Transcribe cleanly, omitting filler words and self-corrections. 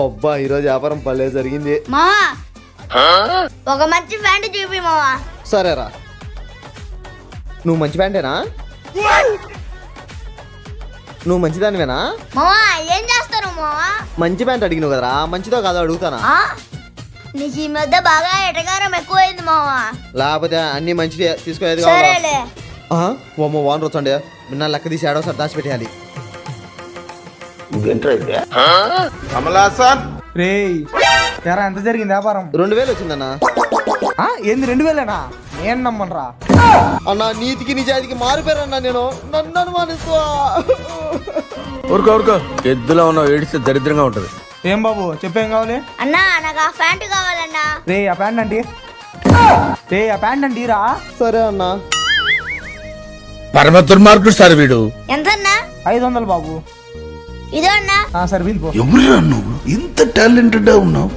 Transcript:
అబ్బా ఈరోజు వ్యాపారం పల్లె జరిగింది. మావా ఒక మంచి ప్యాంటు చూపి మావా. సరేరా, నువ్వు మంచి ప్యాంటేనా? నువ్వు మంచిదానివేనా? మావా ఏం చేస్తారు మావా? మంచి ప్యాంట్ అడిగినావు కదరా, మంచిదో కాదో అడుగుతానా? నీకు ఈ మధ్య బాగా ఎటకారం ఎక్కువైంది మావా. లేకపోతే అన్ని మంచిది తీసుకోలేదు. సరేలే. ఓమో వాన్ వచ్చండి, నిన్న లెక్క తీసి ఏడోసారి దాచిపెట్టేయాలి. రేయ్ ఎరా ఎంత జరిగింది వ్యాపారం? 2000 వచ్చిందన్నా. ఏంది 2000? నేను నమ్మనరా అన్నా, నీతికి నిజాయితీకి మారిపోయారన్నా నేను. నన్ను అనుమానిస్తా. ఊరుకో ఎద్దులో ఉన్నావు, ఏడిస్తే దరిద్రంగా ఉంటది. ఏం బాబు చెప్పేం కావాలి? అన్నా నాకు ఆ ప్యాంటు కావాలన్నా. రే ఆ ప్యాంట్ అండి, రే ఆ ప్యాంట్ అండి రా. సరే అన్నా. పరమ దుర్మార్గుడు సార్ వీడు. ఎంతన్నా? 500 బాబు. ఇదో అన్నా. సరే వీళ్ళు ఎవరురా నువ్వు ఇంత టాలెంటెడ్ ఉన్నావు?